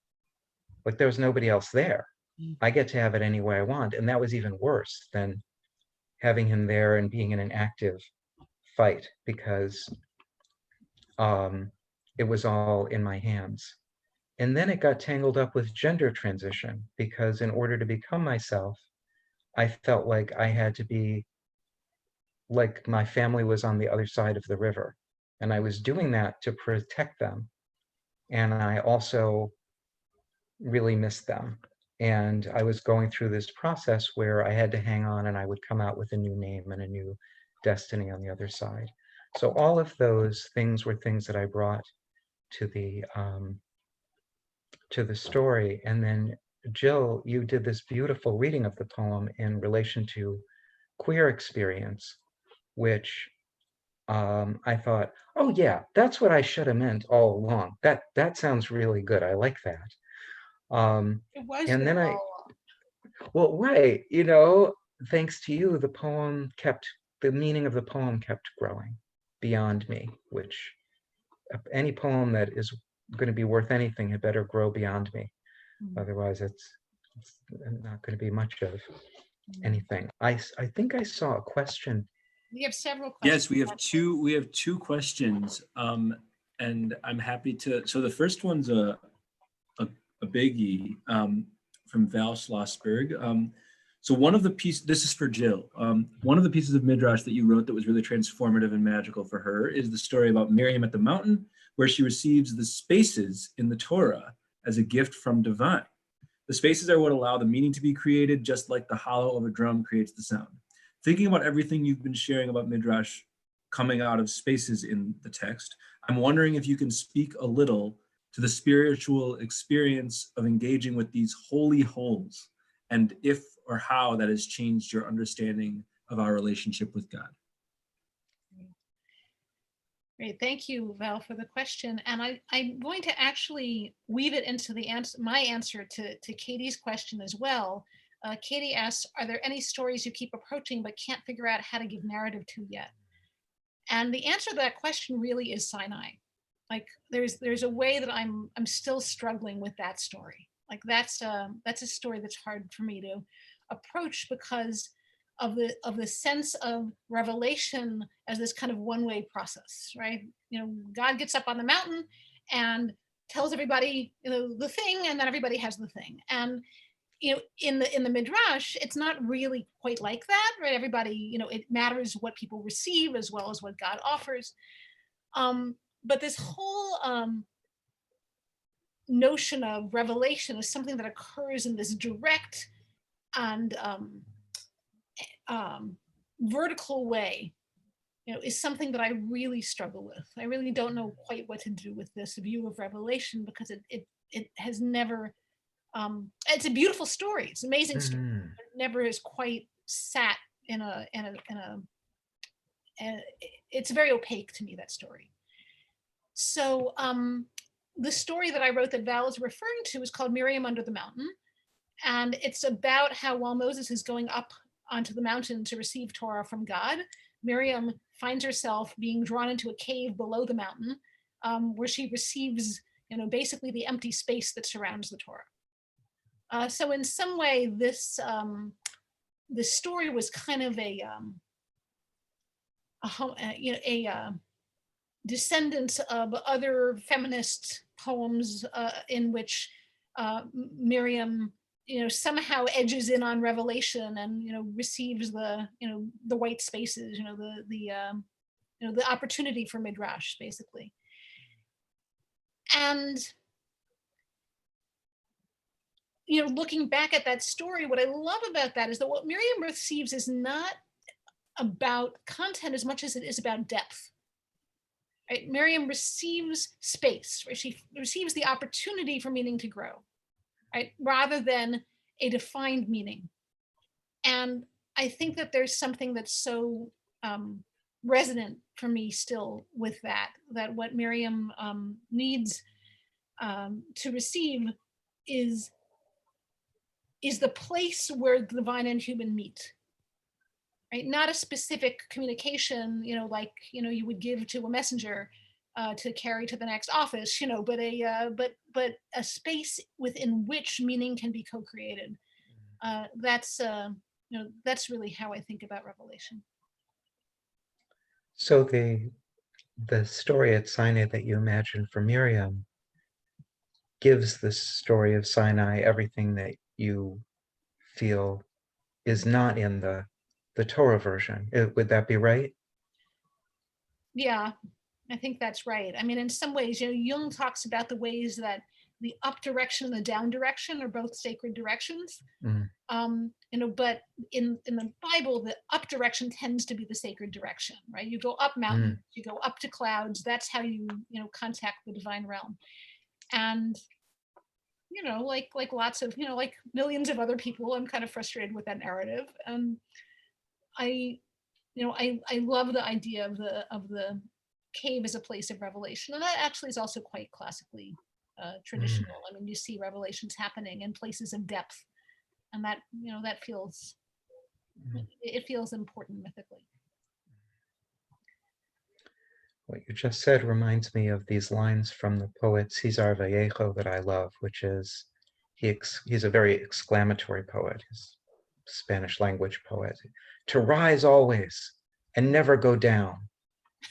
Like there was nobody else there. I get to have it any way I want. And that was even worse than having him there and being in an active fight because it was all in my hands. And then it got tangled up with gender transition because in order to become myself, I felt like I had to be like my family was on the other side of the river. And I was doing that to protect them. And I also really missed them. And I was going through this process where I had to hang on and I would come out with a new name and a new destiny on the other side. So all of those things were things that I brought to the story. And then Jill, you did this beautiful reading of the poem in relation to queer experience, which I thought, oh yeah, that's what I should have meant all along. That sounds really good. I like that. It was And then there I, all well, right, you know, thanks to you, the meaning of the poem kept growing beyond me, which any poem that is going to be worth anything had better grow beyond me. along. Otherwise, it's not going to be much of anything. I think I saw a question. We have several questions. Yes, we have two questions, and I'm happy to. So the first one's a biggie from Val Schlossberg. So one of the pieces, this is for Jill. One of the pieces of midrash that you wrote that was really transformative and magical for her is the story about Miriam at the mountain, where she receives the spaces in the Torah as a gift from divine. The spaces are what allow the meaning to be created, just like the hollow of a drum creates the sound. Thinking about everything you've been sharing about midrash coming out of spaces in the text, I'm wondering if you can speak a little to the spiritual experience of engaging with these holy holes, and if or how that has changed your understanding of our relationship with God. Great, thank you, Val, for the question. And I'm going to actually weave it into the answer, my answer to Katie's question as well. Katie asks, are there any stories you keep approaching but can't figure out how to give narrative to yet? And the answer to that question really is Sinai. Like there's a way that I'm still struggling with that story. Like that's a story that's hard for me to approach because of the sense of revelation as this kind of one-way process, right? You know, God gets up on the mountain and tells everybody, you know, the thing, and then everybody has the thing. And you know, in the midrash, it's not really quite like that, right? Everybody, you know, it matters what people receive as well as what God offers. But this whole notion of revelation is something that occurs in this direct and vertical way, you know, is something that I really struggle with. I really don't know quite what to do with this view of revelation because it has never, it's a beautiful story. It's an amazing story. But it never has quite sat in a it's very opaque to me, that story. So the story that I wrote that Val is referring to is called Miriam Under the Mountain. And it's about how while Moses is going up onto the mountain to receive Torah from God, Miriam finds herself being drawn into a cave below the mountain where she receives, you know, basically the empty space that surrounds the Torah. So in some way, this story was kind of a descendant of other feminist poems in which Miriam, you know, somehow edges in on revelation and, you know, receives the, you know, the white spaces, you know, the opportunity for midrash, basically. And, you know, looking back at that story, what I love about that is that what Miriam receives is not about content as much as it is about depth. Right? Miriam receives space, right? She receives the opportunity for meaning to grow, right? Rather than a defined meaning. And I think that there's something that's so resonant for me still with that what Miriam needs to receive is the place where the divine and human meet. Right? Not a specific communication, you know, like, you know, you would give to a messenger to carry to the next office, you know, but a space within which meaning can be co-created. That's you know, that's really how I think about revelation. So the story at Sinai that you imagined for Miriam gives the story of Sinai everything that you feel is not in the Torah version. Would that be right? Yeah, I think that's right. I mean, in some ways, Jung talks about the ways that the up direction and the down direction are both sacred directions. Mm. But in the Bible, the up direction tends to be the sacred direction, right? You go up mountains, you go up to clouds. That's how you contact the divine realm. And like lots of like millions of other people, I'm kind of frustrated with that narrative. I love the idea of the cave as a place of revelation, and that actually is also quite classically traditional. I mean, you see revelations happening in places of depth, and that that feels important mythically. What you just said reminds me of these lines from the poet Cesar Vallejo that I love, which is he's a very exclamatory poet. He's a Spanish language poet. To rise always and never go down.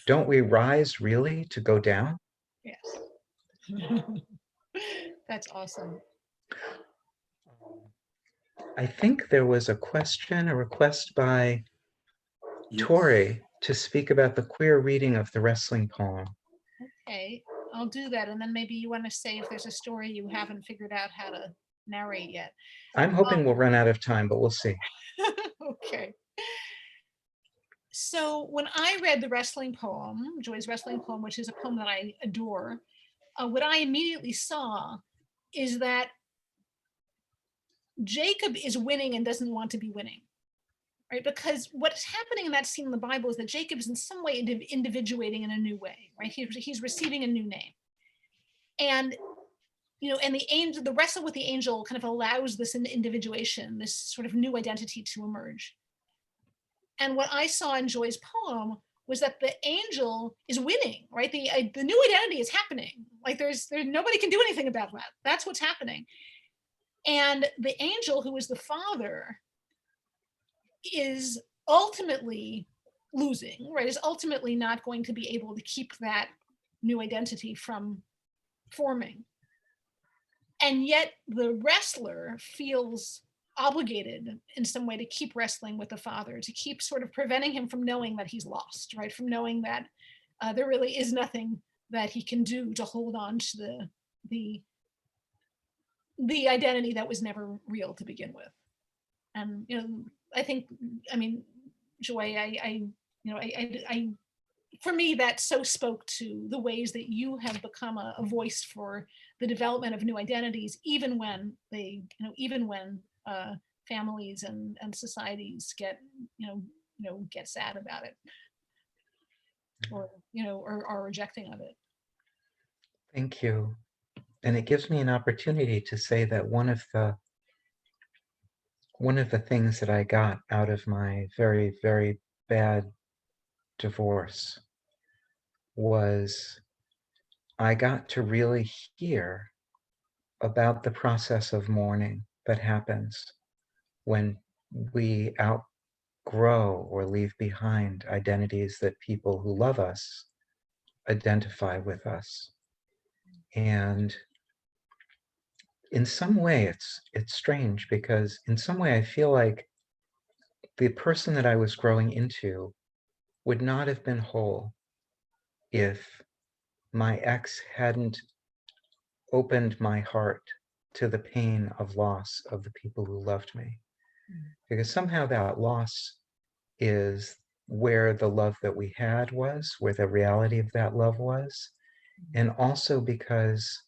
Don't we rise really to go down? Yes. That's awesome. I think there was a request by Tori to speak about the queer reading of the wrestling poem. Okay, I'll do that. And then maybe you want to say if there's a story you haven't figured out how to narrate yet. I'm hoping we'll run out of time, but we'll see. Okay. So when I read the wrestling poem, Joy's wrestling poem, which is a poem that I adore, what I immediately saw is that Jacob is winning and doesn't want to be winning, right? Because what's happening in that scene in the Bible is that Jacob is in some way individuating in a new way, right? He's receiving a new name. And and the wrestle with the angel kind of allows this individuation, this sort of new identity to emerge. And what I saw in Joy's poem was that the angel is winning, right? The new identity is happening. Like there's nobody can do anything about that. That's what's happening. And the angel, who is the father, is ultimately losing, right? Is ultimately not going to be able to keep that new identity from forming. And yet the wrestler feels obligated in some way to keep wrestling with the father, to keep sort of preventing him from knowing that he's lost, right? From knowing that there really is nothing that he can do to hold on to the identity that was never real to begin with. And I think, I mean, Joy, I for me, that so spoke to the ways that you have become a voice for the development of new identities, even when families and societies get sad about it, or are rejecting of it. Thank you. And it gives me an opportunity to say that one of the things that I got out of my very, very bad divorce was I got to really hear about the process of mourning that happens when we outgrow or leave behind identities that people who love us identify with us. And in some way, it's strange because in some way I feel like the person that I was growing into would not have been whole if my ex hadn't opened my heart to the pain of loss of the people who loved me. Because somehow that loss is where the love that we had was, where the reality of that love was. And also because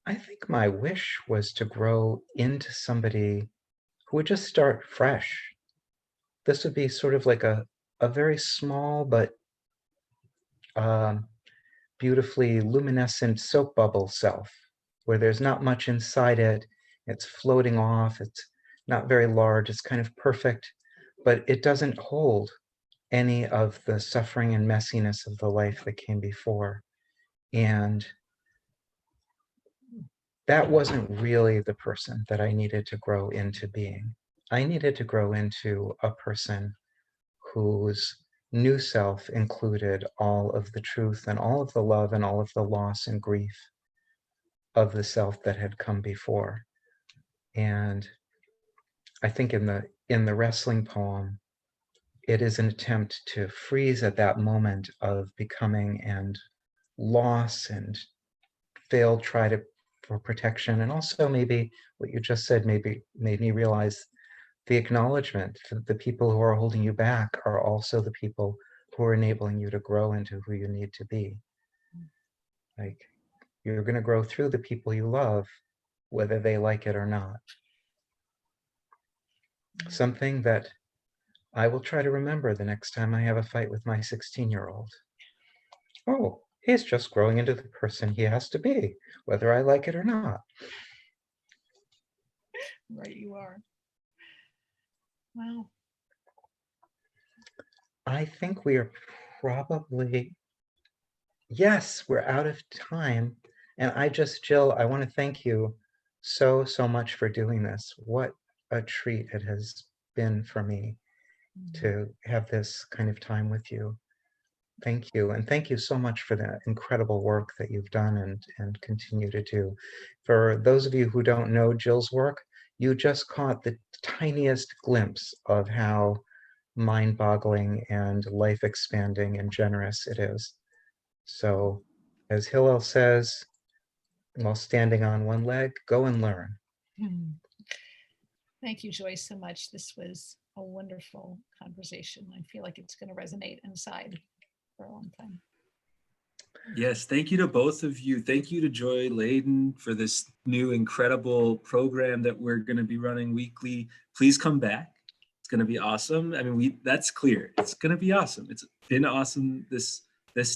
I think my wish was to grow into somebody who would just start fresh. This would be sort of like a very small but beautifully luminescent soap bubble self, where there's not much inside it. It's floating off. It's not very large. It's kind of perfect, but it doesn't hold any of the suffering and messiness of the life that came before. And that wasn't really the person that I needed to grow into being. I needed to grow into a person whose new self included all of the truth and all of the love and all of the loss and grief of the self that had come before. And I think in the wrestling poem, it is an attempt to freeze at that moment of becoming and loss and failed try to for protection. And also maybe what you just said maybe made me realize the acknowledgement that the people who are holding you back are also the people who are enabling you to grow into who you need to be. Like, you're going to grow through the people you love, whether they like it or not. Something that I will try to remember the next time I have a fight with my 16-year-old. Oh, he's just growing into the person he has to be, whether I like it or not. Right, you are. Wow. I think we are probably, yes, we're out of time. And Jill, I want to thank you so much for doing this. What a treat it has been for me to have this kind of time with you. Thank you. And thank you so much for the incredible work that you've done and continue to do. For those of you who don't know Jill's work, you just caught the tiniest glimpse of how mind-boggling and life-expanding and generous it is. So, as Hillel says, while standing on one leg, go and learn. Thank you, Joy, so much. This was a wonderful conversation. I feel like it's going to resonate inside for a long time. Yes, thank you to both of you. Thank you to Joy Layden for this new incredible program that we're going to be running weekly. Please come back. It's going to be awesome. I mean, that's clear. It's going to be awesome. It's been awesome this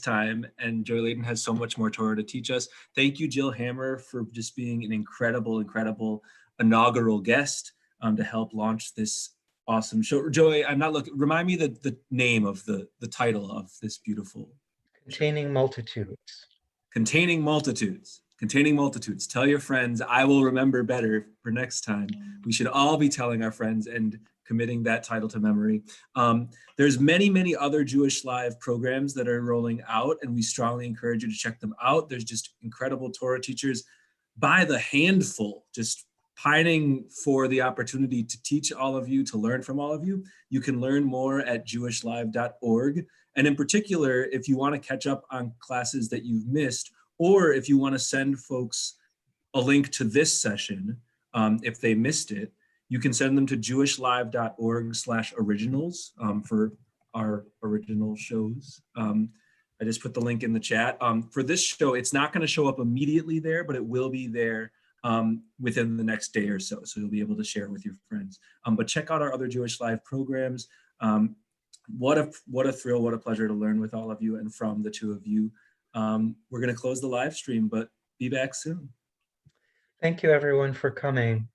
time, and Joy Layden has so much more Torah to teach us. Thank you, Jill Hammer, for just being an incredible inaugural guest to help launch this awesome show. Joy, I'm not looking. Remind me the name of the title of this beautiful. Containing multitudes. Containing multitudes. Containing multitudes. Tell your friends. I will remember better for next time. We should all be telling our friends and committing that title to memory. There's many other Jewish Live programs that are rolling out, and we strongly encourage you to check them out. There's just incredible Torah teachers by the handful, just pining for the opportunity to teach all of you, to learn from all of you. You can learn more at jewishlive.org. And in particular, if you want to catch up on classes that you've missed, or if you want to send folks a link to this session, if they missed it, you can send them to jewishlive.org/originals for our original shows. I just put the link in the chat. For this show, it's not going to show up immediately there, but it will be there within the next day or so. So you'll be able to share with your friends. But check out our other Jewish Live programs. What a thrill, what a pleasure to learn with all of you and from the two of you. We're going to close the live stream, but be back soon. Thank you, everyone, for coming.